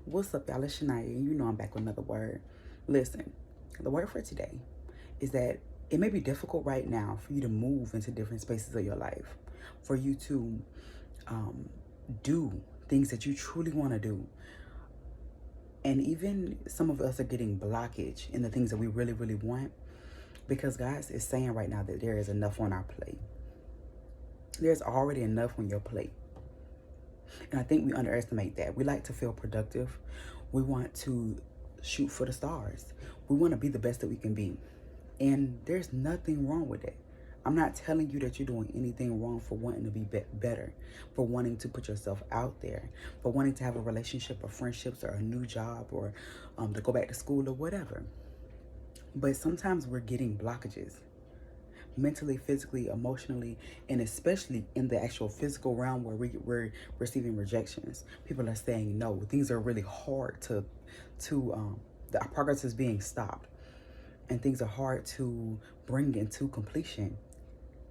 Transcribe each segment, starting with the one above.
What's up, y'all? It's Shania, and you know I'm back with another word. Listen, the word for today is that it may be difficult right now for you to move into different spaces of your life, for you to do things that you truly want to do. And even some of us are getting blockage in the things that we really, really want because God is saying right now that there is enough on our plate. There's already enough on your plate. And I think we underestimate that. We like to feel productive. We want to shoot for the stars. We want to be the best that we can be. And there's nothing wrong with it. I'm not telling you that you're doing anything wrong for wanting to be better, for wanting to put yourself out there, for wanting to have a relationship or friendships or a new job or to go back to school or whatever. But sometimes we're getting blockages mentally, physically, emotionally, and especially in the actual physical realm where we're receiving rejections. People are saying no. Things are really hard the progress is being stopped, and things are hard to bring into completion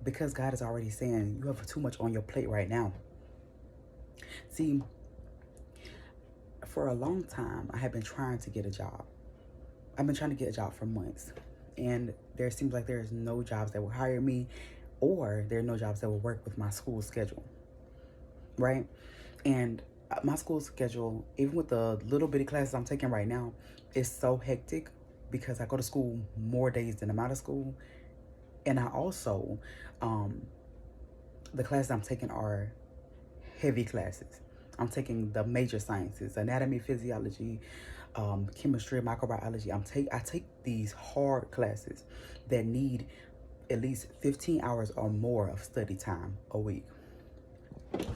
because God is already saying you have too much on your plate right now. See, for a long time, I have been trying to get a job. I've been trying to get a job for months, and there seems like there's no jobs that will hire me, or there are no jobs that will work with my school schedule, right? And my school schedule, even with the little bitty classes I'm taking right now, is so hectic because I go to school more days than I'm out of school. And I also, the classes I'm taking are heavy classes. I'm taking the major sciences, anatomy, physiology, chemistry, microbiology. I take these hard classes that need at least 15 hours or more of study time a week.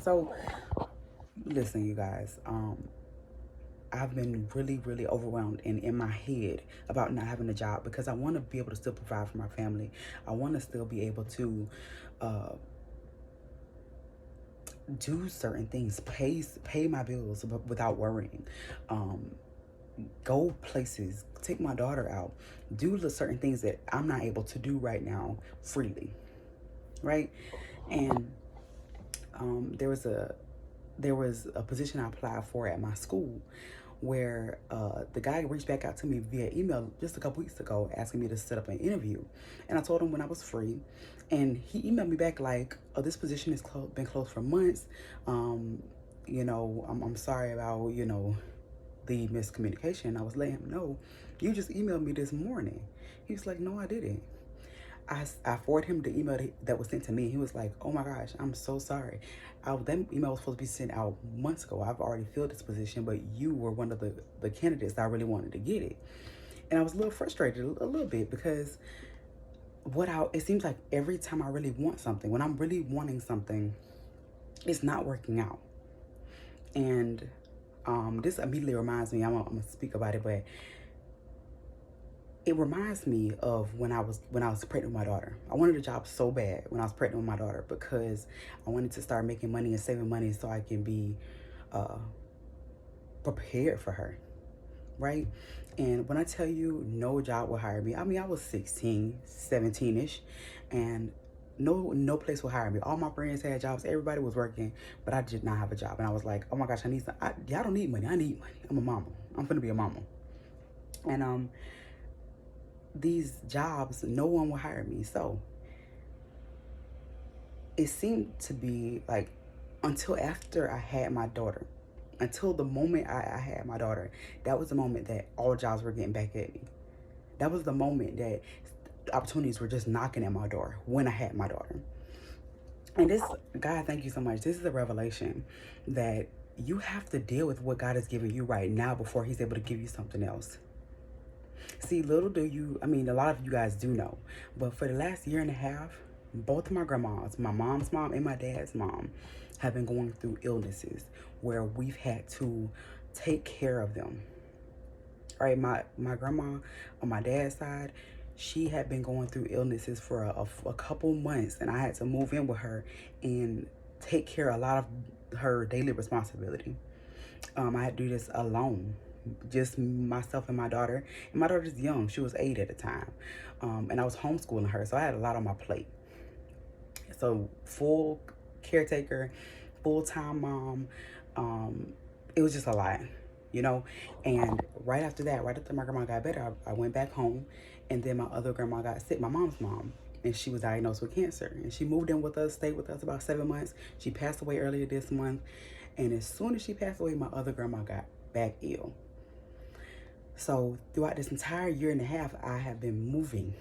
So listen, you guys, I've been really, really overwhelmed and in my head about not having a job because I want to be able to still provide for my family. I want to still be able to do certain things, pay my bills without worrying, go places, take my daughter out, do the certain things that I'm not able to do right now freely, right? And there was a position I applied for at my school where the guy reached back out to me via email just a couple weeks ago asking me to set up an interview. And I told him when I was free. And he emailed me back like, oh, this position has been closed for months. I'm sorry about, the miscommunication. I was letting him know, you just emailed me this morning. He was like, no, I didn't. I forwarded him the email that was sent to me. He was like, oh my gosh, I'm so sorry. That email was supposed to be sent out months ago. I've already filled this position, but you were one of the candidates that I really wanted to get it. And I was a little frustrated, a little bit, because it seems like every time I really want something, when I'm really wanting something, it's not working out. And this immediately reminds me, I'm gonna speak about it, but it reminds me of when I was pregnant with my daughter. I wanted a job so bad when I was pregnant with my daughter because I wanted to start making money and saving money so I can be prepared for her, right? And when I tell you no job will hire me, I mean, I was 16, 17-ish, and no place will hire me. All my friends had jobs, everybody was working, but I did not have a job. And I was like, oh my gosh, y'all don't need money. I need money. I'm a mama. I'm gonna be a mama. And these jobs, no one will hire me. So it seemed to be like until after I had my daughter, until the moment I had my daughter, that was the moment that all jobs were getting back at me. That was the moment that opportunities were just knocking at my door when I had my daughter. And this, God, thank you so much. This is a revelation that you have to deal with what God is giving you right now before he's able to give you something else. See, little do you, I mean, a lot of you guys do know, but for the last year and a half, both of my grandmas, my mom's mom and my dad's mom, have been going through illnesses where we've had to take care of them. All right, my grandma on my dad's side, she had been going through illnesses for a couple months, and I had to move in with her and take care of a lot of her daily responsibility. I had to do this alone, just myself and my daughter. And my daughter's young; she was 8 at the time, and I was homeschooling her, so I had a lot on my plate. So full caretaker, full-time mom. It was just a lot. you know. And right after that, right after my grandma got better, I went back home, and then my other grandma got sick, my mom's mom, and she was diagnosed with cancer. And she moved in with us, stayed with us about 7 months. She passed away earlier this month, and as soon as she passed away, my other grandma got back ill. So throughout this entire year and a half, I have been moving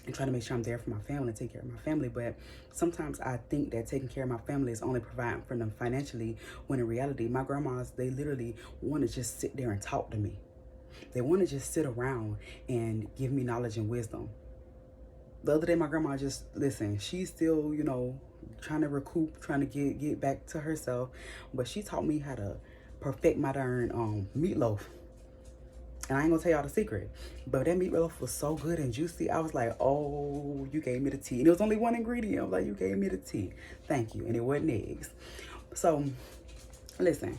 and trying to make sure I'm there for my family, take care of my family. But sometimes I think that taking care of my family is only providing for them financially, when in reality, my grandmas, they literally want to just sit there and talk to me. They want to just sit around and give me knowledge and wisdom. The other day, my grandma just, listen, she's still, trying to recoup, trying to get back to herself. But she taught me how to perfect my darn meatloaf. And I ain't gonna tell y'all the secret, but that meatloaf was so good and juicy. I was like, oh, you gave me the tea. And it was only one ingredient. I was like, you gave me the tea. Thank you. And it wasn't eggs. So, listen,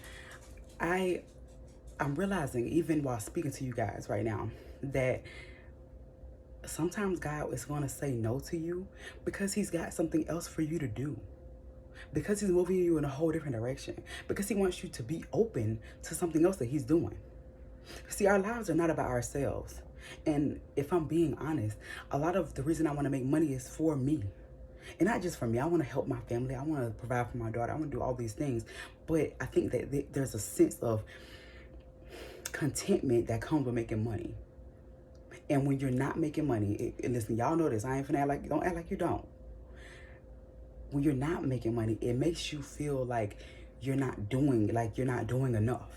I'm realizing, even while speaking to you guys right now, that sometimes God is going to say no to you because he's got something else for you to do. Because he's moving you in a whole different direction. Because he wants you to be open to something else that he's doing. See, our lives are not about ourselves. And if I'm being honest, a lot of the reason I want to make money is for me. And not just for me. I want to help my family. I want to provide for my daughter. I want to do all these things. But I think that there's a sense of contentment that comes with making money. And when you're not making money, and listen, y'all know this. I ain't finna don't act like you don't. When you're not making money, it makes you feel like you're not doing enough.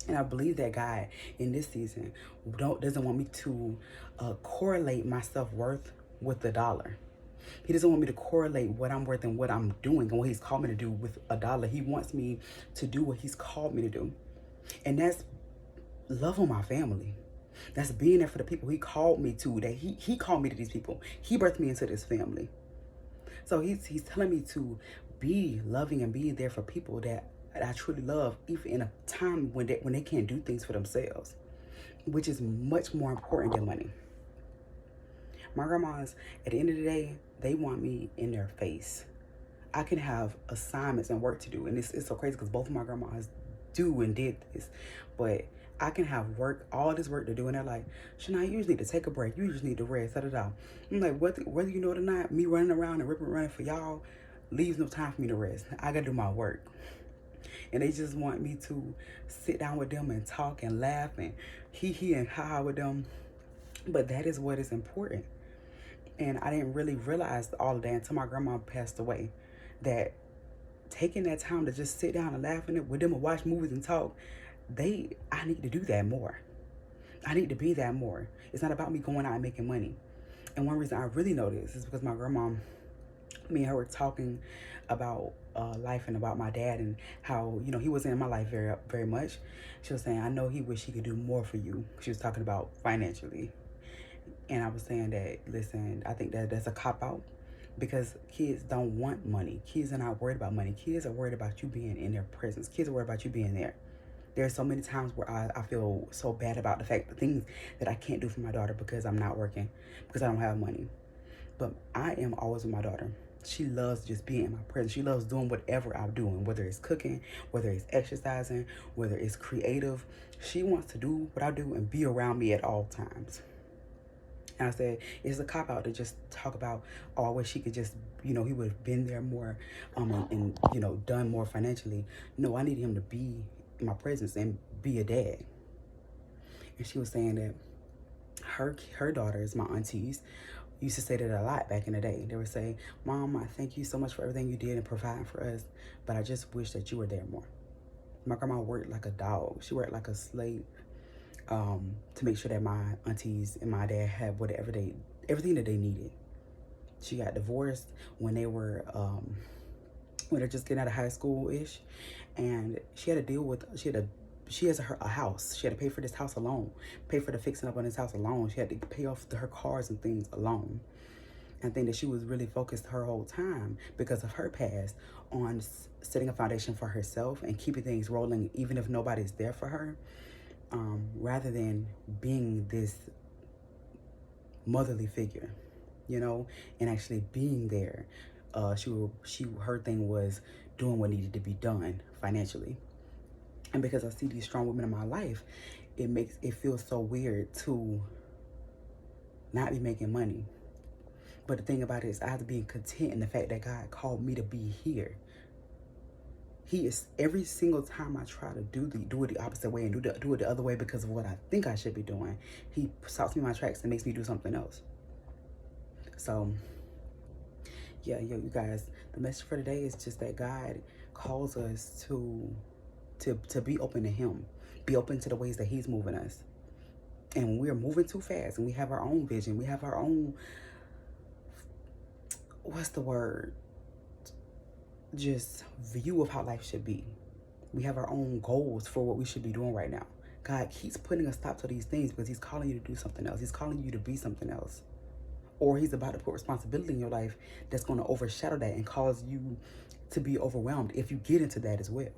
And I believe that God in this season doesn't want me to correlate my self-worth with the dollar. He doesn't want me to correlate what I'm worth and what I'm doing and what he's called me to do with a dollar. He wants me to do what he's called me to do. And that's love on my family. That's being there for the people he called me to, that he called me to these people. He birthed me into this family. So he's telling me to be loving and be there for people that I truly love, even in a time when they can't do things for themselves, which is much more important than money. My grandmas, at the end of the day, they want me in their face. I can have assignments and work to do, and it's so crazy because both of my grandmas do and did this, but I can have work, all this work to do, and they're like, Shania, you just need to take a break. You just need to rest. Da-da-da. I'm like, whether you know it or not, me running around and ripping running for y'all leaves no time for me to rest. I gotta do my work. And they just want me to sit down with them and talk and laugh and hee and ha with them. But that is what is important. And I didn't really realize all of that until my grandma passed away. That taking that time to just sit down and laugh with them and watch movies and talk, I need to do that more. I need to be that more. It's not about me going out and making money. And one reason I really know this is because my grandma, me and her were talking about life and about my dad and how, he wasn't in my life very, very much. She was saying, I know he wish he could do more for you. She was talking about financially. And I was saying that, listen, I think that's a cop-out because kids don't want money. Kids are not worried about money. Kids are worried about you being in their presence. Kids are worried about you being there. There's so many times where I feel so bad about the things that I can't do for my daughter because I'm not working, because I don't have money. But I am always with my daughter. She loves just being in my presence. She loves doing whatever I'm doing, whether it's cooking, whether it's exercising, whether it's creative. She wants to do what I do and be around me at all times. And I said, it's a cop-out to just talk about, oh, I wish he could just, he would have been there more and done more financially. No, I need him to be in my presence and be a dad. And she was saying that her daughters, my aunties, used to say that a lot back in the day. They would say, Mom, I thank you so much for everything you did and providing for us, but I just wish that you were there more. My grandma worked like a dog. She worked like a slave to make sure that my aunties and my dad had everything that they needed. She got divorced when they were when they're just getting out of high school-ish, and she had to deal with she has a house. She had to pay for this house alone, pay for the fixing up on this house alone. She had to pay off her cars and things alone. And I think that she was really focused her whole time because of her past on setting a foundation for herself and keeping things rolling even if nobody's there for her, rather than being this motherly figure, and actually being there. Her thing was doing what needed to be done financially. And because I see these strong women in my life, it feels so weird to not be making money. But the thing about it is I have to be content in the fact that God called me to be here. He is, every single time I try to do it the opposite way and do it the other way because of what I think I should be doing, he stops me in my tracks and makes me do something else. So yeah, you guys, the message for today is just that God calls us to be open to him, be open to the ways that he's moving us. And when we're moving too fast and we have our own vision, we have our own, what's the word? Just view of how life should be. We have our own goals for what we should be doing right now. God keeps putting a stop to these things because he's calling you to do something else. He's calling you to be something else. Or he's about to put responsibility in your life that's going to overshadow that and cause you to be overwhelmed if you get into that as well.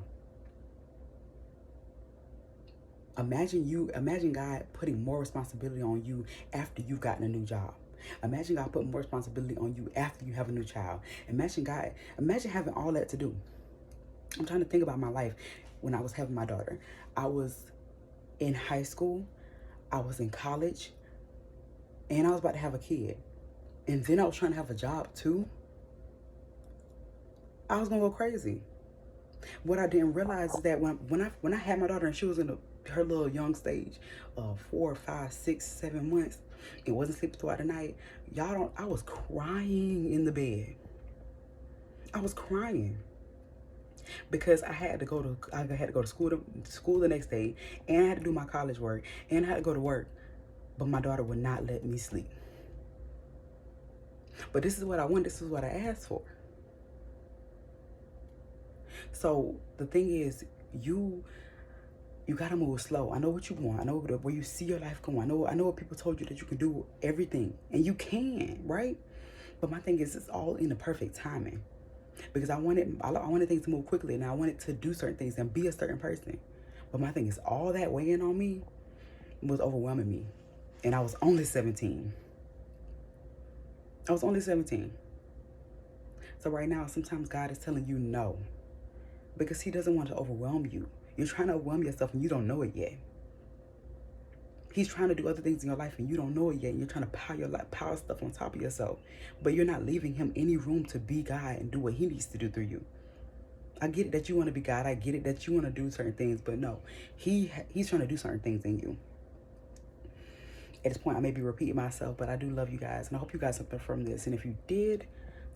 Imagine God putting more responsibility on you after you've gotten a new job. Imagine God putting more responsibility on you after you have a new child. Imagine having all that to do. I'm trying to think about my life when I was having my daughter. I was in high school, I was in college, and I was about to have a kid. And then I was trying to have a job too. I was gonna go crazy. What I didn't realize is that when I had my daughter and she was in her little young stage of 4, 5, 6, 7 months, it wasn't sleeping throughout the night. I was crying in the bed. I was crying because I had to go to school the next day, and I had to do my college work, and I had to go to work. But my daughter would not let me sleep. But this is what I want. This is what I asked for. So the thing is, you gotta move slow. I know what you want. I know where you see your life going. I know what people told you, that you can do everything, and you can, right? But my thing is, it's all in the perfect timing, because I wanted things to move quickly, and I wanted to do certain things and be a certain person. But my thing is, all that weighing on me was overwhelming me, and I was only 17. I was only 17. So right now, sometimes God is telling you no, because he doesn't want to overwhelm you. You're trying to overwhelm yourself and you don't know it yet. He's trying to do other things in your life and you don't know it yet. You're trying to pile stuff on top of yourself, but you're not leaving him any room to be God and do what he needs to do through you. I get it that you want to be God. I get it that you want to do certain things, but no, he's trying to do certain things in you. At this point, I may be repeating myself, but I do love you guys, and I hope you guys something from this. And if you did,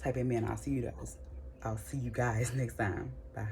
type amen. I'll see you guys next time. Bye.